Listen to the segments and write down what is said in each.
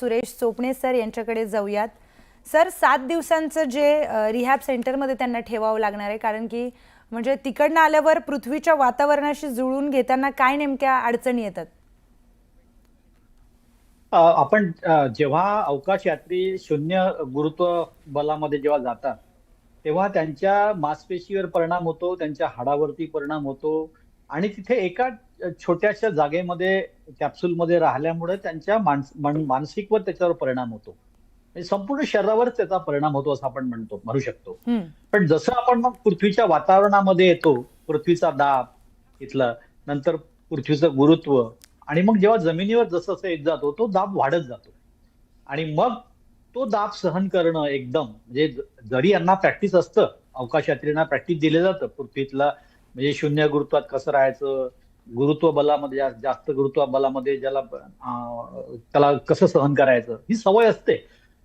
Suresh चोपणे sir यांच्याकडे जाऊयात. Sir, 7 दिवसांचं जे रिहॅब सेंटरमध्ये त्यांना ठेवावं लागणार आहे, कारण की म्हणजे तिकडनं आल्यावर पृथ्वीच्या वातावरणाशी जुळून घेताना काय नेमक्या अडचणी येतात? आपण जेव्हा अवकाश यात्री शून्य गुरुत्व बलामध्ये जेव्हा जातात तेव्हा त्यांच्या मांसपेशीवर परिणाम होतो, त्यांच्या हाडावरती परिणाम होतो आणि तिथे एका छोट्याशा जागेमध्ये कॅप्सूलमध्ये राहिल्यामुळे त्यांच्या मानसिकवर त्याच्यावर परिणाम होतो. म्हणजे संपूर्ण शरीरावरच त्याचा परिणाम होतो असं आपण म्हणू शकतो. पण जसं आपण मग पृथ्वीच्या वातावरणामध्ये येतो, पृथ्वीचा दाब इथला, नंतर पृथ्वीचं गुरुत्व, आणि मग जेव्हा जमिनीवर जसं जसं येत जातो तो दाब वाढत जातो आणि मग तो दाब सहन करणं एकदम म्हणजे जरी यांना प्रॅक्टिस असतं, अवकाश यात्रींना प्रॅक्टिस दिलं जातं पृथ्वीतला म्हणजे शून्य गुरुत्वात कसं राहायचं, गुरुत्व बलामध्ये जास्त गुरुत्व बलामध्ये त्याला कसं सहन करायचं ही सवय असते,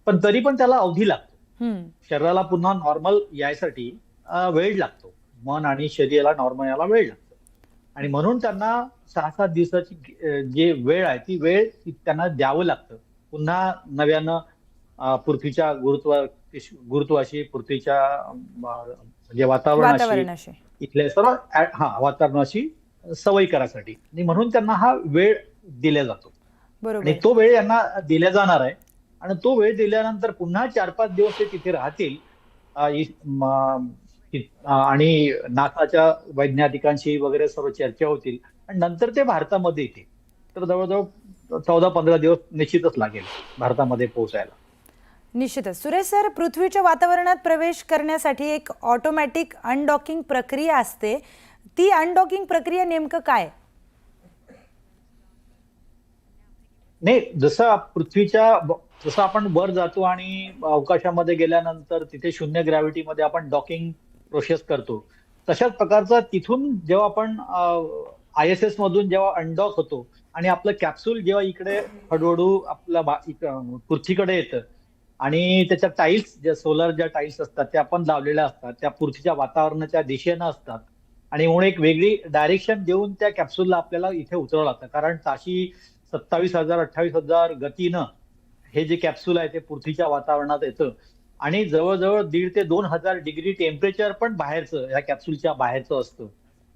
पण तरी पण त्याला अवधी लागतो. शरीराला पुन्हा नॉर्मल यायसाठी वेळ लागतो. मन आणि शरीराला नॉर्मल यायला वेळ लागतो आणि म्हणून त्यांना 6-7 दिवसाची जी वेळ आहे ती वेळ त्यांना द्यावं लागतं. पुन्हा नव्यानं पृथ्वीच्या गुरुत्वाशी, पृथ्वीच्या म्हणजे वातावरणाशी, इथल्या सर्व वातावरणाशी सवय करायसाठी, आणि म्हणून त्यांना हा वेळ दिला जातो. आणि तो वेळ यांना दिला जाणार आहे आणि तो वेळ दिल्यानंतर पुन्हा 4-5 दिवस ते तिथे राहतील आणि नासाच्या वैज्ञानिकांशी वगैरे सर्व चर्चा होतील आणि नंतर ते भारतामध्ये येतील. तर जवळजवळ 14-15 दिवस निश्चितच लागेल भारतामध्ये पोहोचायला. निश्चितच. सुरेश सर, पृथ्वीच्या वातावरणात प्रवेश करण्यासाठी एक ऑटोमॅटिक अनडॉकिंग प्रक्रिया असते. ती अनडॉकिंग प्रक्रिया नेमकं काय? नाही, जसं आपण वर जातो आणि अवकाशामध्ये गेल्यानंतर तिथे शून्य ग्रॅव्हिटीमध्ये आपण डॉकिंग प्रोसेस करतो, तशाच प्रकारचा तिथून जेव्हा आपण ISS मधून जेव्हा अनडॉक होतो आणि आपलं कॅप्सूल जेव्हा इकडे हळूहळू आपल्या पृथ्वीकडे येतं आणि त्याच्या टाईल्स, ज्या सोलर ज्या टाईल्स असतात त्या आपण लावलेल्या असतात, त्या पृथ्वीच्या वातावरणाच्या दिशेनं असतात आणि म्हणून एक वेगळी डायरेक्शन देऊन त्या कॅप्सूलला आपल्याला इथे उतरवलं लागतं. कारण ताशी 27,000-28,000 गतीनं हे जे कॅप्सूल आहे ते पृथ्वीच्या वातावरणात येतं आणि जवळजवळ 1,500 ते 2,000 डिग्री टेम्परेचर पण बाहेरचं, या कॅप्सूलच्या बाहेरचं असतं.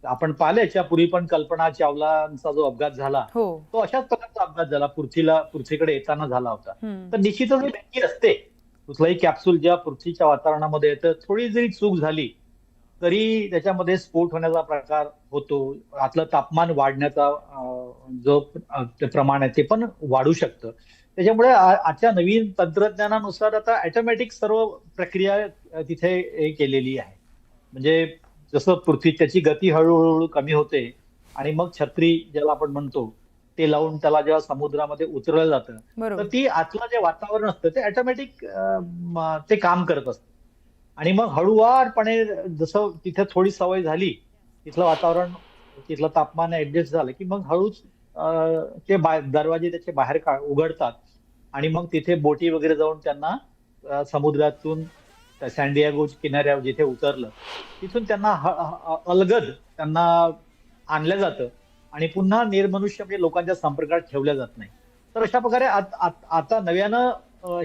आपण पाहिलं याच्यापूर्वी पण कल्पना चावलांचा जो अपघात झाला तो अशाच प्रकारचा अपघात झाला, पृथ्वीकडे येताना झाला होता. तर निश्चितच भीती असते. कुठलाही कॅप्सूल जेव्हा पृथ्वीच्या वातावरणामध्ये येतं, थोडी जरी चूक झाली तरी त्याच्यामध्ये स्फोट होण्याचा प्रकार होतो. आतलं तापमान वाढण्याचा जो प्रमाण आहे ते पण वाढू शकतं. त्याच्यामुळे आजच्या नवीन तंत्रज्ञानानुसार आता ऑटोमॅटिक सर्व प्रक्रिया तिथे केलेली आहे. म्हणजे जसं त्याची गती हळूहळू कमी होते आणि मग छत्री ज्याला आपण म्हणतो ते लावून त्याला जेव्हा समुद्रामध्ये उतरवलं जातं, तर ती आतलं जे वातावरण असतं ते ऑटोमॅटिक ते काम करत असतं आणि मग हळूवारपणे जसं तिथे थोडी सवय झाली, तिथलं वातावरण, तिथलं तापमान ऍडजस्ट झालं की मग हळूच ते दरवाजे त्याचे बाहेर उघडतात आणि मग तिथे बोटी वगैरे जाऊन त्यांना समुद्रातून सॅनडियागो किनाऱ्यावर जिथे उतरलं तिथून त्यांना अलगद त्यांना आणलं जातं आणि पुन्हा निर्मनुष्य म्हणजे लोकांच्या संपर्कात ठेवल्या जात नाही. तर अशा प्रकारे आता नव्यानं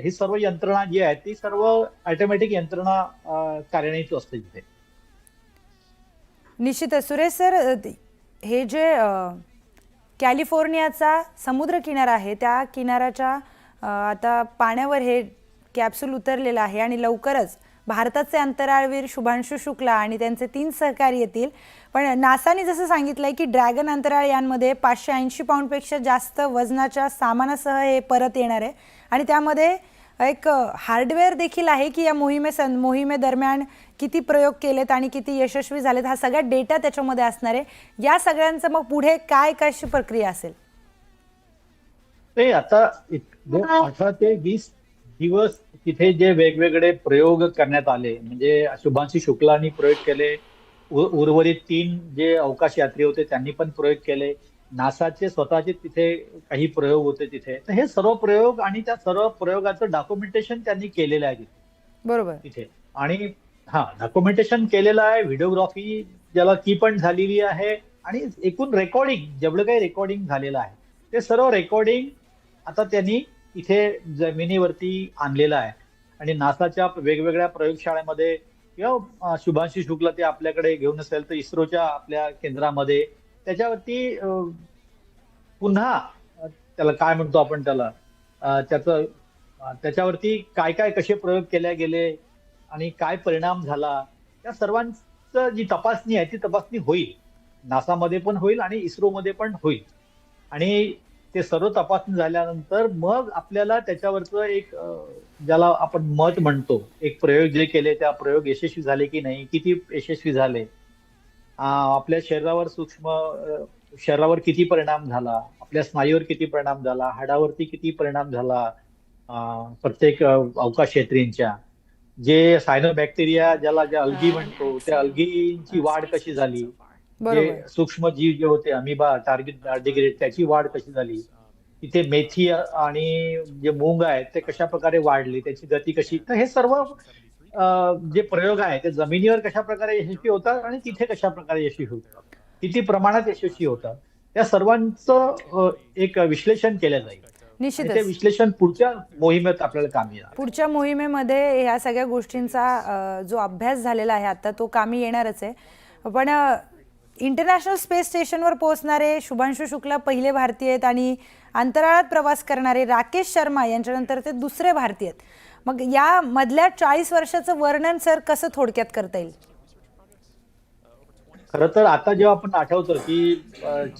ही सर्व यंत्रणा जी आहे ती सर्व ऑटोमॅटिक यंत्रणा कार्यान्वित असते तिथे. निश्चितच. सुरेश सर, हे जे कॅलिफोर्नियाचा समुद्र किनारा आहे त्या किनाऱ्याच्या आता पाण्यावर हे कॅप्सूल उतरलेलं आहे आणि लवकरच भारताचे अंतराळवीर शुभांशु शुक्ला आणि त्यांचे 3 सहकारी येतील. पण नासाने जसं सांगितलंय की ड्रॅगन अंतराळ यानमध्ये 580 पाऊंडपेक्षा जास्त वजनाच्या सामानासह हे परत येणार आहे आणि त्यामध्ये एक हार्डवेअर देखील आहे की या मोहिमेदरम्यान किती प्रयोग केलेत आणि किती यशस्वी झालेत हा सगळा डेटा त्याच्यामध्ये असणार आहे. या सगळ्यांचं मग पुढे काय कशी प्रक्रिया असेल? ते आता 18 ते 20 दिवस तिथे जे वेगवेगळे प्रयोग करण्यात आले, म्हणजे शुभांशु शुक्लांनी प्रयोग केले, उर्वरित 3 जे अवकाश यात्री होते त्यांनी पण प्रयोग केले, नासाचे स्वतःचे तिथे काही प्रयोग होते तिथे. तर हे सर्व प्रयोग आणि त्या सर्व प्रयोगाचं डॉक्युमेंटेशन त्यांनी केलेलं आहे तिथे. आणि डॉक्युमेंटेशन केलेलं आहे, व्हिडिओग्राफी ज्याला ती पण झालेली आहे आणि एकूण रेकॉर्डिंग जेवढं काही रेकॉर्डिंग झालेलं आहे ते सर्व रेकॉर्डिंग आता त्यांनी इथे जमिनीवरती आणलेलं आहे. आणि नासाच्या वेगवेगळ्या प्रयोगशाळेमध्ये किंवा शुभांशु शुक्ला ते आपल्याकडे घेऊन असेल तर इस्रोच्या आपल्या केंद्रामध्ये त्याच्यावरती पुन्हा त्याला काय म्हणतो आपण त्याला त्याचं त्याच्यावरती काय काय कसे प्रयोग केले गेले आणि काय परिणाम झाला या सर्वांचं जी तपासणी आहे ती तपासणी होईल. नासामध्ये पण होईल आणि इस्रोमध्ये पण होईल. आणि ते सर्व तपासणी झाल्यानंतर मग आपल्याला त्याच्यावरचं एक ज्याला आपण मत म्हणतो, एक प्रयोग जे केले त्या प्रयोग यशस्वी झाले की नाही, किती यशस्वी झाले, आपल्या शरीरावर किती परिणाम झाला, आपल्या स्नायूवर किती परिणाम झाला, हाडावरती किती परिणाम झाला, प्रत्येक अवकाश क्षेत्रींच्या जे सायनोबॅक्टेरिया ज्याला जे अल्गी म्हणतो त्या अल्गींची वाढ कशी झाली, जे बरोबर. सूक्ष्म जीव जे होते अमिबा टार्गेट टार्डिग्रेड त्याची वाढ कशी झाली, तिथे मेथी आणि जे मूंग आहे ते कशा प्रकारे वाढले, त्याची गती कशी, तर हे सर्व जे प्रयोग आहे ते जमिनीवर कशा प्रकारे यशस्वी होतात आणि तिथे कशा प्रकारे यशस्वी होतात, किती प्रमाणात यशस्वी होतात, त्या सर्वांचं एक विश्लेषण केलं जाईल. आणि ते निश्चितच विश्लेषण पुढच्या मोहिमेत आपल्याला कामी येणार. पुढच्या मोहिमेमध्ये ह्या सगळ्या गोष्टींचा जो अभ्यास झालेला आहे आता तो कामी येणारच आहे. पण इंटरनॅशनल स्पेस स्टेशनवर पोहोचणारे शुभांशु शुक्ला पहिले भारतीय आहेत आणि अंतराळात प्रवास करणारे राकेश शर्मा यांच्यानंतर ते दुसरे भारतीय आहेत. मग या मधल्या 40 वर्षाचं वर्णन सर कसं थोडक्यात करता येईल? खरं तर आता जेव्हा आपण आठवतो की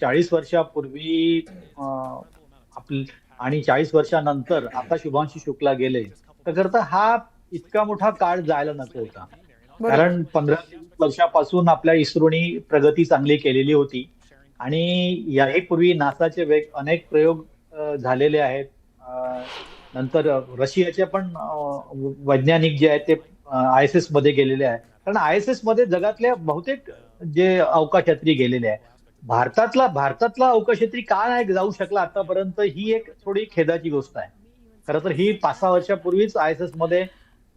40 वर्षापूर्वी आपलं आणि 40 वर्षानंतर आता शुभांशु शुक्ला गेले, तर खरं तर हा इतका मोठा काळ जायला नको होता. बरोबर. कारण 15 वर्षापासून आपल्या इस्रोनी प्रगती चांगली केलेली होती आणि याही पूर्वी नासाचे अनेक प्रयोग झालेले आहेत. नंतर रशियाचे पण वैज्ञानिक जे आहेत ते ISS मध्ये गेलेले आहेत. कारण ISS मध्ये जगातल्या बहुतेक जे अवकाशयात्री गेलेले आहेत. भारतातला अवकाशयात्री का नाही जाऊ शकला आतापर्यंत ही एक थोडी खेदाची गोष्ट आहे. खरं तर ही 5-6 वर्षापूर्वीच ISS मध्ये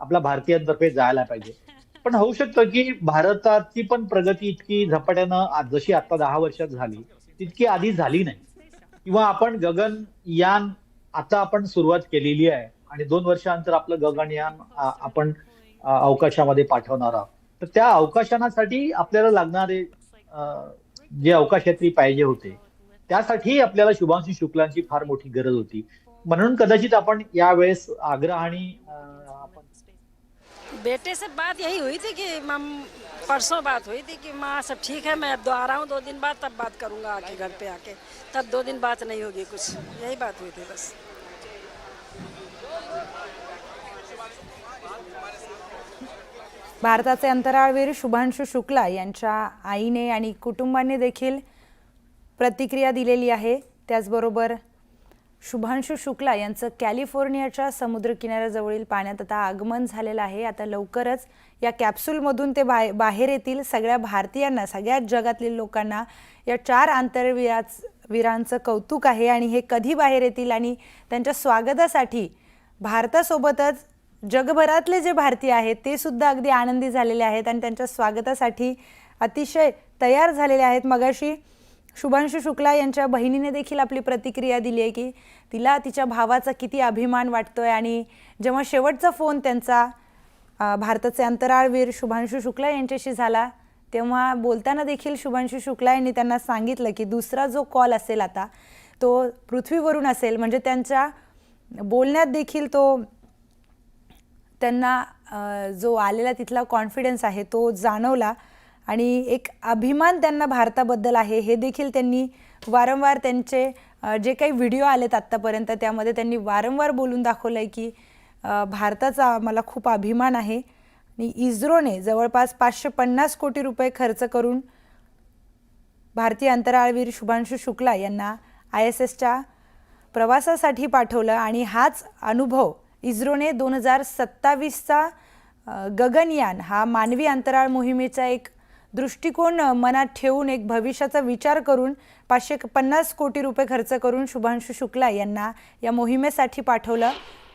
आपल्या भारतीयांतर्फे जायला पाहिजे. पण होऊ शकतं की भारताची पण प्रगती इतकी झपाट्यानं जशी आता 10 वर्षात झाली तितकी आधी झाली नाही. किंवा आपण गगनयान आता आपण सुरुवात केलेली आहे आणि 2 वर्षानंतर आपलं गगनयान आपण अवकाशामध्ये पाठवणार आहोत. तर त्या अवकाशयानासाठी आपल्याला लागणारे जे अवकाशयात्री पाहिजे होते त्यासाठी आपल्याला शुभांशु शुक्लांची फार मोठी गरज होती. म्हणून कदाचित आपण यावेळेस आग्रहाने आपण बेटे से बात यही हुई थी कि मम परसों बात हुई थी कि माँ सब ठीक है, मैं अब आ रहा हूँ 2 दिन बाद, तब बात करूँगा आके घर पे आके, तब 2 दिन बात नहीं होगी कुछ, यही बात हुई थी बस. भारताचे अंतराळवीर शुभांशु शुक्ला यांच्या आईने आणि कुटुंबाने देखील प्रतिक्रिया दिलेली आहे. त्याचबरोबर शुभांशु शुक्ला यांचं कॅलिफोर्नियाच्या समुद्रकिनाऱ्याजवळील पाण्यात आता आगमन झालेलं आहे. आता लवकरच या कॅप्सूलमधून ते बाहेर येतील. सगळ्या भारतीयांना, सगळ्याच जगातील लोकांना या 4 अंतराळवीरांचं कौतुक आहे. आणि हे कधी बाहेर येतील आणि त्यांच्या स्वागतासाठी भारतासोबतच जगभरातले जे भारतीय आहेत ते सुद्धा अगदी आनंदी झालेले आहेत आणि त्यांच्या स्वागतासाठी अतिशय तयार झालेले आहेत. मगाशी शुभांशु शुक्ला यांच्या बहिणीने देखील आपली प्रतिक्रिया दिली आहे की तिला तिच्या भावाचा किती अभिमान वाटतोय. आणि जेव्हा शेवटचा फोन त्यांचा भारताचे अंतराळवीर शुभांशु शुक्ला यांच्याशी झाला तेव्हा बोलताना देखील शुभांशु शुक्ला यांनी त्यांना सांगितलं की दुसरा जो कॉल असेल आता तो पृथ्वीवरून असेल. म्हणजे त्यांच्या बोलण्यात देखील तो त्यांना जो आलेला तिथला कॉन्फिडन्स आहे तो जाणवला आणि एक अभिमान त्यांना भारताबद्दल आहे. हे देखील त्यांनी वारंवार त्यांचे जे काही व्हिडिओ आलेत आत्तापर्यंत त्यामध्ये त्यांनी वारंवार बोलून दाखवलं आहे की भारताचा मला खूप अभिमान आहे. आणि इस्रोने जवळपास 550 कोटी रुपये खर्च करून भारतीय अंतराळवीर शुभांशु शुक्ला यांना ISSच्या प्रवासासाठी पाठवलं. आणि हाच अनुभव इस्रोने 2027चा गगनयान हा मानवी अंतराळ मोहिमेचा एक दृष्टिकोन मनात ठेवून एक भविष्याचा विचार करून 550 कोटी रुपये खर्च करून शुभांशु शुक्ला यांना या मोहिमेसाठी पाठवलं.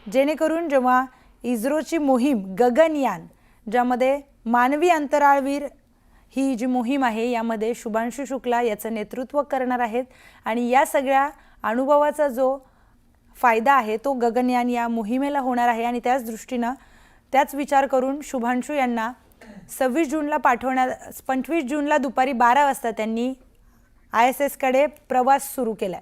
जेणेकरून जेव्हा इस्रोची मोहीम गगनयान ज्यामध्ये मानवी अंतराळवीर ही जी मोहीम आहे यामध्ये शुभांशु शुक्ला याचं नेतृत्व करणार आहेत आणि या सगळ्या अनुभवाचा जो फायदा आहे तो गगनयान या मोहिमेला होणार आहे आणि त्याच दृष्टीनं त्याच विचार करून शुभांशू यांना 26 जूनला दुपारी 12 वाजता त्यांनी ISS कडे प्रवास सुरू केलाय.